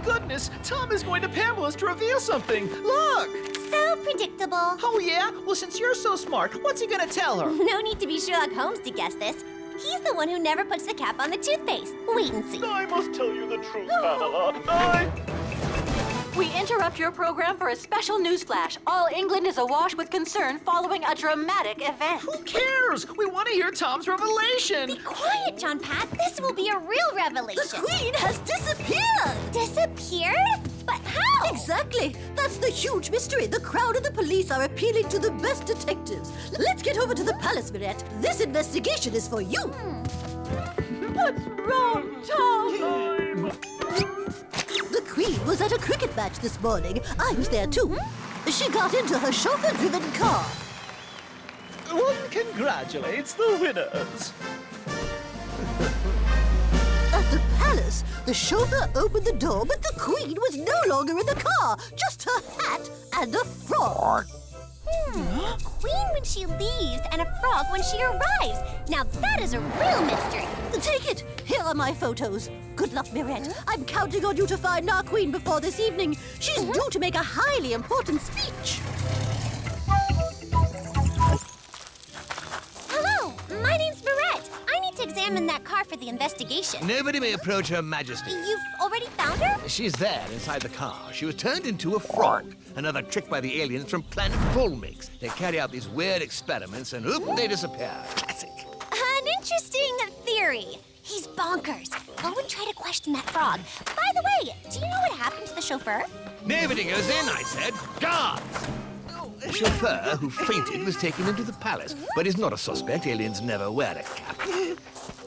goodness! Tom is going to Pamela's to reveal something. Look! So predictable. Oh, yeah? Well, since you're so smart, what's he gonna tell her? No need to be Sherlock Holmes to guess this. He's the one who never puts the cap on the toothpaste. Wait and see. I must tell you the truth, Pamela. We interrupt your program for a special newsflash. All England is awash with concern following a dramatic event. Who cares? We want to hear Tom's revelation. Be quiet, Jean-Pat. This will be a real revelation. The Queen has disappeared! Disappeared? But how? Exactly. That's the huge mystery. The crowd and the police are appealing to the best detectives. Let's get over to the palace, Mirette. This investigation is for you. What's wrong, Tom? The Queen was at a cricket match this morning. I was there too. She got into her chauffeur-driven car. One congratulates the winners. At the palace, the chauffeur opened the door, but the Queen was no longer in the car. Just her hat and a frog. Queen when she leaves and a frog when she arrives. Now that is a real mystery. Take it. Here are my photos. Good luck, Mirette. I'm counting on you to find our Queen before this evening. She's due to make a highly important speech. Hello, my name's Mirette. I need to examine that car for the investigation. Nobody may approach Her Majesty. You've already found her? She's there inside the car. She was turned into a frog. Another trick by the aliens from planet Volmix. They carry out these weird experiments and oop, they disappear. Classic. An interesting theory. He's bonkers. Go and try to question that frog. By the way, do you know what happened to the chauffeur? Nobody goes in, I said. Guards! The chauffeur who fainted was taken into the palace, but he's not a suspect. Aliens never wear a cap.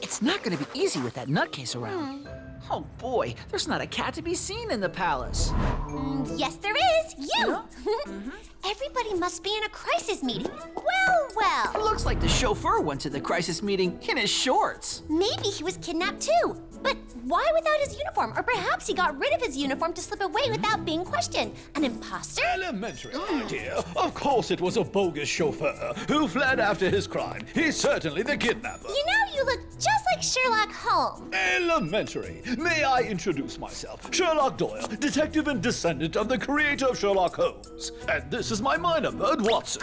It's not gonna be easy with that nutcase around. Oh boy, there's not a cat to be seen in the palace. Yes, there is. You! Everybody must be in a crisis meeting. Well. Looks like the chauffeur went to the crisis meeting in his shorts. Maybe he was kidnapped too. But why without his uniform? Or perhaps he got rid of his uniform to slip away without being questioned. An imposter? Elementary, my dear. Of course it was a bogus chauffeur who fled after his crime. He's certainly the kidnapper. You know, you look just like Sherlock Holmes. Elementary. May I introduce myself? Sherlock Doyle, detective and descendant of the creator of Sherlock Holmes. And this is my minor bird, Watson.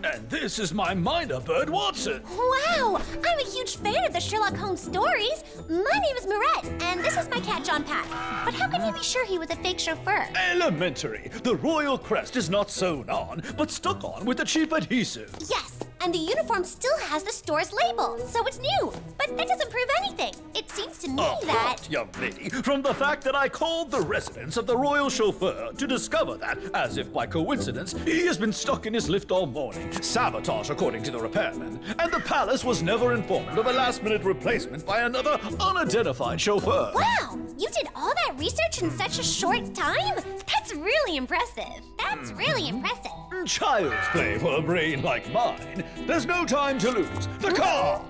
And this is my minor bird, Watson. Wow, I'm a huge fan of the Sherlock Holmes stories. My name is Mirette, and this is my cat, Jean-Pat. But how can you be sure he was a fake chauffeur? Elementary. The royal crest is not sewn on, but stuck on with a cheap adhesive. Yes, and the uniform still has the store's label, so it's new. But that doesn't prove anything. It seems to me that... What, young lady? From the fact that I called the residence of the royal chauffeur to discover that, as if by coincidence, he has been stuck in his lift all morning. Sabotage, according to the repairman. And the palace was never informed of a last-minute replacement by another unidentified chauffeur. Wow, you did all that research in such a short time? That's really impressive. That's really impressive. Child's play for a brain like mine. There's no time to lose. The car!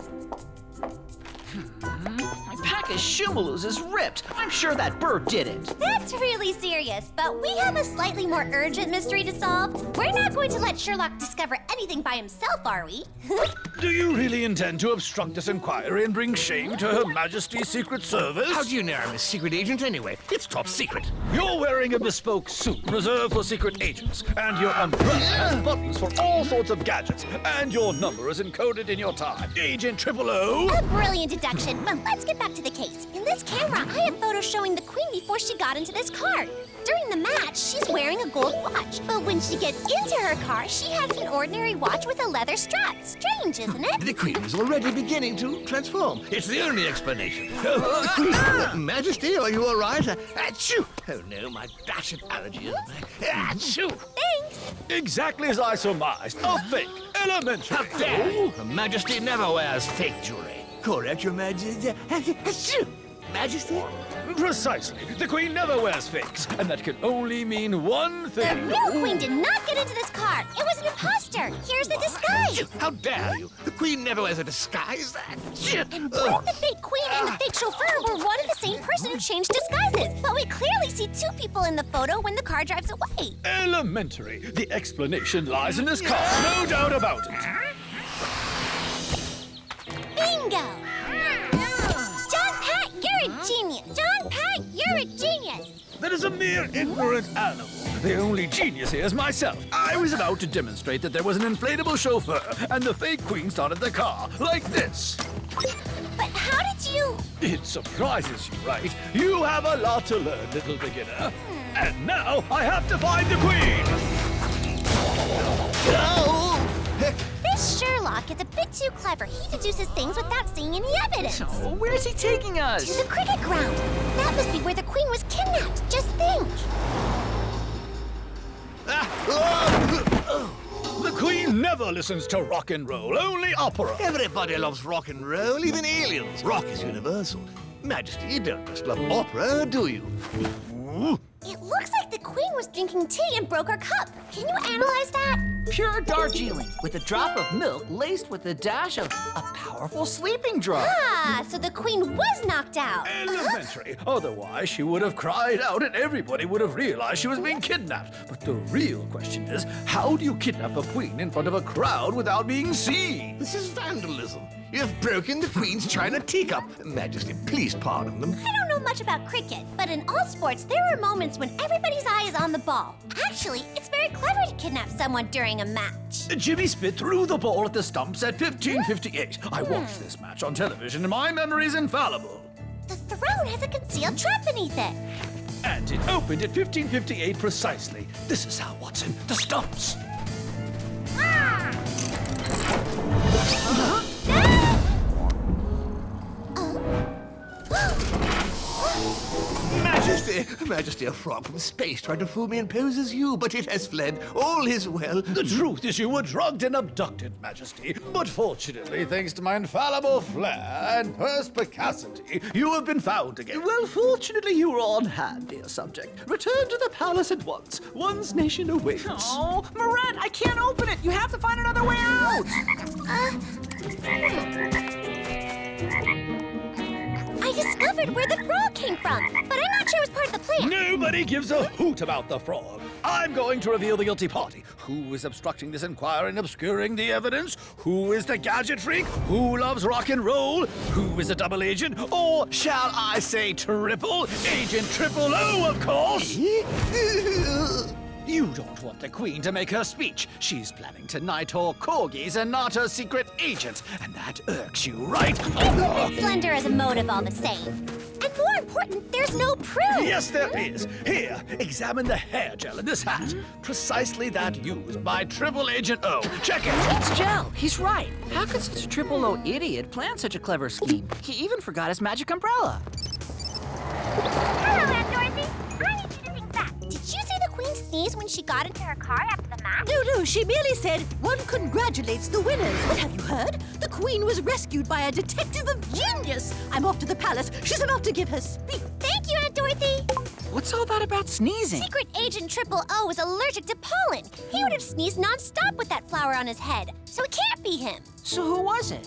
My pack of Shumaloos is ripped. I'm sure that bird did it. That's really serious, but we have a slightly more urgent mystery to solve. We're not going to let Sherlock discover anything by himself, are we? Do you really intend to obstruct this inquiry and bring shame to Her Majesty's Secret Service? How do you know I'm a secret agent anyway? It's top secret. You're wearing a bespoke suit reserved for secret agents, and your umbrella has buttons for all sorts of gadgets, and your number is encoded in your tie. Agent 000. A brilliant deduction, but let's get back to the case. In this camera, I have photos showing the Queen before she got into this car. During the match, she's wearing a gold watch, but when she gets into her car, she has an ordinary watch with a leather strap. Strange, isn't it? The Queen is already beginning to transform. It's the only explanation. Majesty, are you all right? Achoo! Oh no, my dashed allergies. Achoo! Thanks. Exactly as I surmised. A fake. Elementary. How dare you? Her Majesty never wears fake jewelry. Correct, Your Majesty. Achoo! Majesty? Precisely. The Queen never wears fakes, and that can only mean one The thing. real Queen did not get into this car. It was an imposter. Here's the disguise. How dare you? The Queen never wears a disguise. And what if the fake Queen and the fake chauffeur were one and the same person who changed disguises? But we clearly see two people in the photo when the car drives away. Elementary. The explanation lies in this car. No doubt about it. Bingo! Jean-Pat, you're a genius. You're a genius! That is a mere ignorant animal. The only genius here is myself. I was about to demonstrate that there was an inflatable chauffeur, and the fake queen started the car, like this. But how did you... It surprises you, right? You have a lot to learn, little beginner. And now I have to find the queen! This Sherlock is a bit too clever. He deduces things without seeing any evidence. Oh, where's he taking To us? the cricket ground. That must be where the queen was kidnapped. Just think. The queen never listens to rock and roll, only opera. Everybody loves rock and roll, even aliens. Rock is universal. Majesty, you don't just love opera, do you? It looks like the queen was drinking tea and broke her cup. Can you analyze that? Pure Darjeeling, with a drop of milk laced with a dash of a powerful sleeping drug. Ah, so the queen was knocked out. Elementary. Otherwise, she would have cried out and everybody would have realized she was being kidnapped. But the real question is, how do you kidnap a queen in front of a crowd without being seen? This is vandalism. You have broken the Queen's china teacup. Majesty, please pardon them. I don't know much about cricket, but in all sports, there are moments when everybody's eye is on the ball. Actually, it's very clever to kidnap someone during a match. Jimmy Spit threw the ball at the stumps at 15:58. I watched this match on television and my memory's infallible. The throne has a concealed trap beneath it. And it opened at 15:58 precisely. This is how, Watson, the stumps. Majesty, a frog from space tried to fool me and pose as you, but it has fled. All is well. The truth is you were drugged and abducted, Majesty. But fortunately, thanks to my infallible flair and perspicacity, you have been found again. Well, fortunately, you are on hand, dear subject. Return to the palace at once. One's nation awaits. Oh, Mirette, I can't open it. You have to find another way out. I discovered where the frog came from, but I'm not sure it was part of the plan. Nobody gives a hoot about the frog. I'm going to reveal the guilty party. Who is obstructing this inquiry and obscuring the evidence? Who is the gadget freak? Who loves rock and roll? Who is a double agent? Or shall I say triple? Agent Triple O, of course! You don't want the Queen to make her speech. She's planning to knight her corgis and not her secret agents. And that irks you, right? It's a bit slender as a motive all the same. And more important, there's no proof. Yes, there is. Here, examine the hair gel in this hat. Precisely that used by Triple Agent O. Check it. It's gel. He's right. How could such a Triple O idiot plan such a clever scheme? He even forgot his magic umbrella. Hello, Aunt Dorothy. I need you to think back. Did you see the queen sneeze when she got into her car after the match? No, she merely said one congratulates the winners. But have you heard? The Queen was rescued by a detective of genius. I'm off to the palace. She's about to give her speech. Thank you, Aunt Dorothy. What's all that about sneezing? Secret Agent Triple O is allergic to pollen. He would have sneezed nonstop with that flower on his head. So it can't be him. So who was it?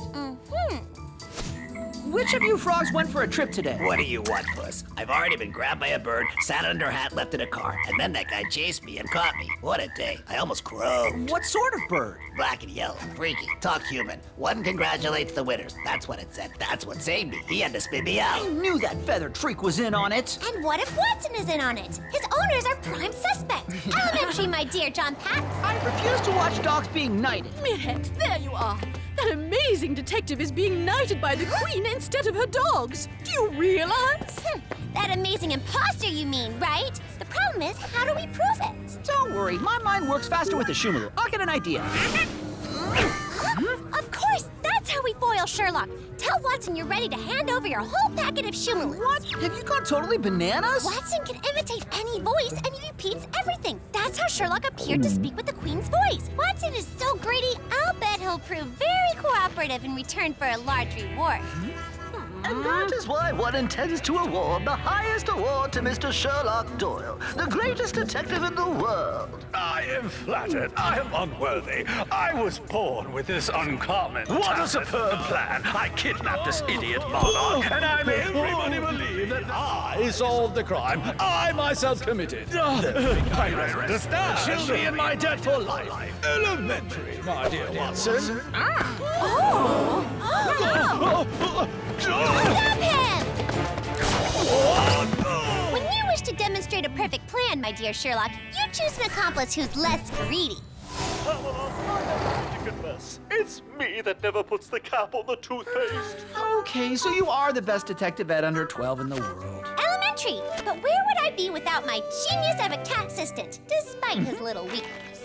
Which of you frogs went for a trip today? What do you want, Puss? I've already been grabbed by a bird, sat under a hat, left in a car, and then that guy chased me and caught me. What a day. I almost croaked. What sort of bird? Black and yellow, freaky, talk human. One congratulates the winners. That's what it said. That's what saved me. He had to spit me out. I knew that feathered freak was in on it. And what if Watson is in on it? His owners are prime suspect. Elementary, my dear Jean-Pat. I refuse to watch dogs being knighted. Mirette, there you are. That amazing detective is being knighted by the Queen instead of her dogs. Do you realize? That amazing imposter, you mean, right? The problem is, how do we prove it? Don't worry, my mind works faster with the Shumaloo. I'll get an idea. Of course, that's how we foil Sherlock. Tell Watson you're ready to hand over your whole packet of Shumaloos. What? Have you gone totally bananas? Watson can imitate any voice, and he repeats everything. That's how Sherlock appeared to speak with the Queen's voice. Watson is so greedy, I'll bet he'll prove very cooperative in return for a large reward. And that is why one intends to award the highest award to Mr. Sherlock Doyle, the greatest detective in the world. I am flattered. I am unworthy. I was born with this uncommon. What a superb plan. I kidnapped this idiot monarch, and I made everybody believe that I solved the crime. I myself committed. I don't understand. She'll be in my debt for life. Elementary, my dear Watson. Stop him! When my dear Sherlock. You choose an accomplice who's less greedy. I have to confess, it's me that never puts the cap on the toothpaste. Okay, so you are the best detective at under 12 in the world. Elementary, but where would I be without my genius of a cat assistant, despite his little weakness?